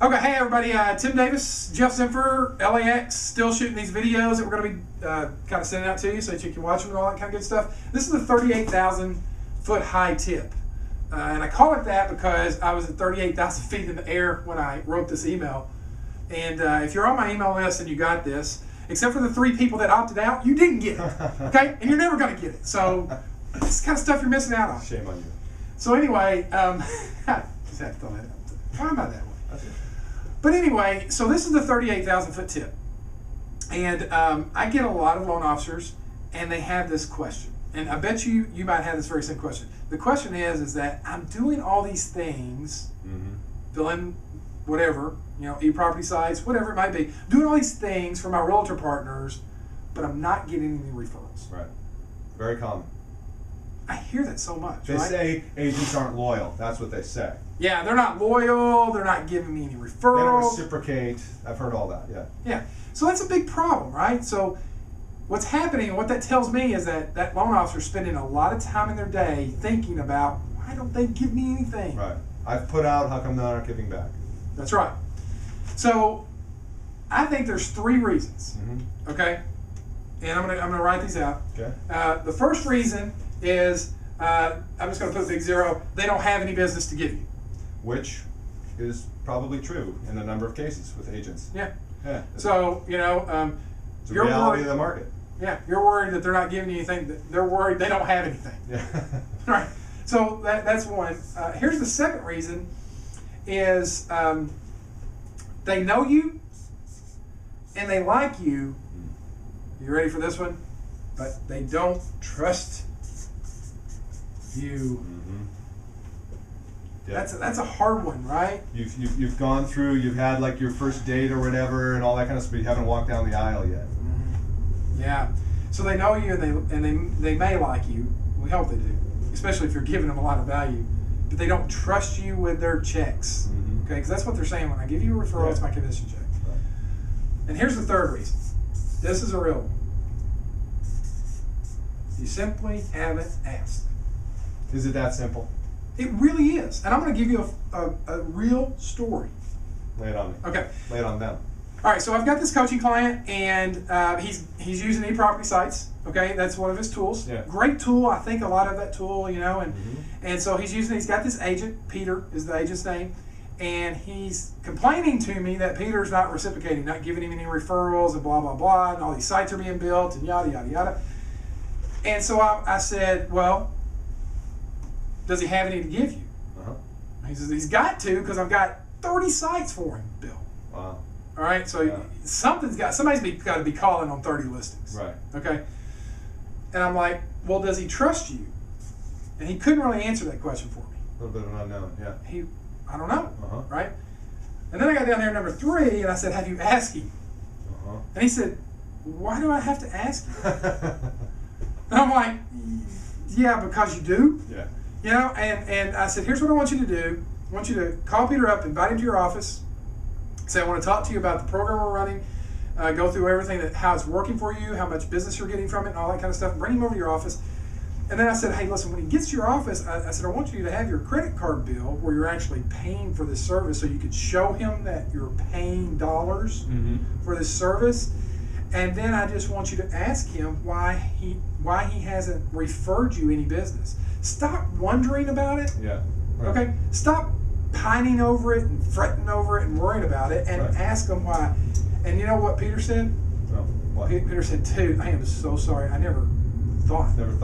Okay, hey everybody, Tim Davis, Jeff Zimfer, LAX, still shooting these videos that we're going to be kind of sending out to you so that you can watch them and all that kind of good stuff. This is the 38,000 foot high tip. And I call it that because I was at 38,000 feet in the air when I wrote this email. And if you're on my email list and you got this, except for the 3 people that opted out, you didn't get it, okay? And you're never going to get it. So it's the kind of stuff you're missing out on. Shame on you. So anyway, just have to throw that out. Why am I that way? But anyway, so this is the 38,000 foot tip. And I get a lot of loan officers, and they have this question. And I bet you might have this very same question. The question is that I'm doing all these things, fill in whatever, e-property sites, whatever it might be, doing all these things for my realtor partners, but I'm not getting any referrals. Right. Very common. I hear that so much. They say agents aren't loyal. That's what they say. Yeah, they're not loyal. They're not giving me any referrals. They don't reciprocate. I've heard all that. Yeah. Yeah. So that's a big problem, right? So what's happening, and what that tells me is that that loan officer is spending a lot of time in their day thinking about, why don't they give me anything? Right. I've put out, how come they're not giving back? That's right. So I think there's 3 reasons. Okay. And I'm gonna write these out. Okay. The first reason is I'm just going to put a big 0. They don't have any business to give you. Which is probably true in a number of cases with agents. Yeah. Yeah. So it's a reality of the market. Yeah. You're worried that they're not giving you anything. They're worried they don't have anything. Yeah. Right. So that's one. Here's the second reason: is they know you and they like you. You ready for this one? But they don't trust you. Yeah. That's a hard one, right? You've gone through, you've had like your first date or whatever and all that kind of stuff, but you haven't walked down the aisle yet. Yeah. So they know you and they may like you. We hope they do, especially if you're giving them a lot of value. But they don't trust you with their checks. Okay, because that's what they're saying. When I give you a referral, it's my commission check. Right. And here's the third reason. This is a real one. You simply haven't asked. Is it that simple? It really is. And I'm going to give you a real story. Lay it on me. Okay. Lay it on them. All right, so I've got this coaching client, and he's using e-property sites. Okay, that's one of his tools. Yeah. Great tool. I think a lot of that tool, and so he's got this agent. Peter is the agent's name, and he's complaining to me that Peter's not reciprocating, not giving him any referrals, and blah blah blah, and all these sites are being built, and yada yada yada. And so I said, well, does he have any to give you? He says he's got to, because I've got 30 sites for him, Bill. Wow. All right, so somebody's got to be calling on 30 listings. Right. Okay. And I'm like, well, does he trust you? And he couldn't really answer that question for me. A little bit of an unknown, yeah. I don't know, right? And then I got down there number 3, and I said, have you asked him? And he said, why do I have to ask you? And I'm like, yeah, because you do. Yeah. And I said, here's what I want you to do. I want you to call Peter up, invite him to your office, say, I want to talk to you about the program we're running, go through everything, how it's working for you, how much business you're getting from it, and all that kind of stuff. Bring him over to your office. And then I said, hey, listen, when he gets to your office, I said, I want you to have your credit card bill where you're actually paying for this service, so you could show him that you're paying dollars for this service. And then I just want you to ask him why he hasn't referred you any business. Stop wondering about it. Yeah. Right. Okay? Stop pining over it and fretting over it and worrying about it, and ask him why. And you know what Peter said? Oh, what? Peter said, dude, I am so sorry. I never thought of it.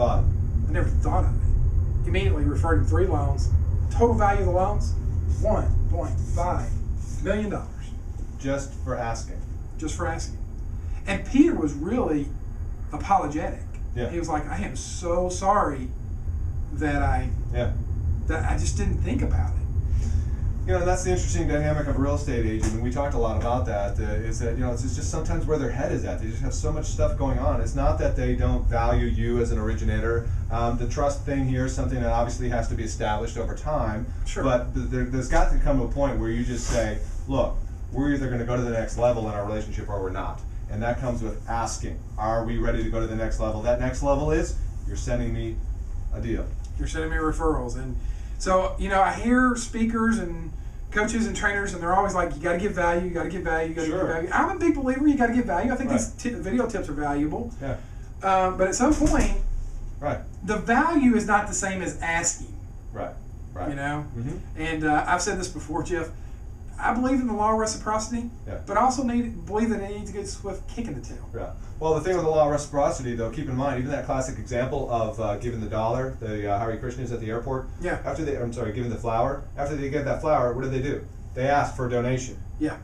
Immediately referred him 3 loans. Total value of the loans, $1.5 million. Just for asking. Just for asking. And Peter was really apologetic. Yeah. He was like, I am so sorry that I just didn't think about it. That's the interesting dynamic of a real estate agent, and we talked a lot about that, is that, it's just sometimes where their head is at. They just have so much stuff going on. It's not that they don't value you as an originator. The trust thing here is something that obviously has to be established over time. Sure. But there's got to come a point where you just say, look, we're either going to go to the next level in our relationship or we're not. And that comes with asking, are we ready to go to the next level? That next level is, you're sending me a deal. You're sending me referrals. And so, I hear speakers and coaches and trainers, and they're always like, you got to give value, you got to give value, you got to Sure. give value. I'm a big believer you got to give value. I think Right. these video tips are valuable. Yeah. But at some point, Right. the value is not the same as asking. Right. Right. You know, Mhm. and I've said this before, Jeff. I believe in the law of reciprocity, Yeah. but I also believe that it needs a good swift kick in the tail. Yeah. Well, the thing with the law of reciprocity, though, keep in mind, even that classic example of giving the dollar, the Hare Krishnas at the airport. Yeah. Giving the flower. After they get that flower, what do? They ask for a donation. Yeah.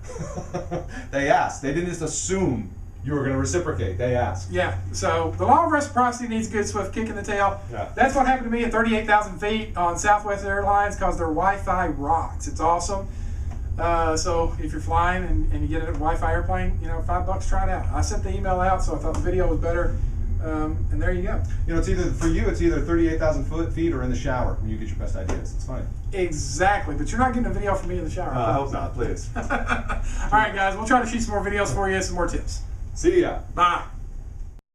They asked. They didn't just assume you were going to reciprocate. They asked. Yeah. So the law of reciprocity needs a good swift kick in the tail. Yeah. That's what happened to me at 38,000 feet on Southwest Airlines because their Wi-Fi rocks. It's awesome. So if you're flying and you get a Wi-Fi airplane, $5, try it out. I sent the email out, so I thought the video was better. And there you go. It's either 38,000 feet or in the shower when you get your best ideas. It's funny. Exactly, but you're not getting a video from me in the shower. I hope not, please. All right, guys, we'll try to shoot some more videos for you, some more tips. See ya. Bye.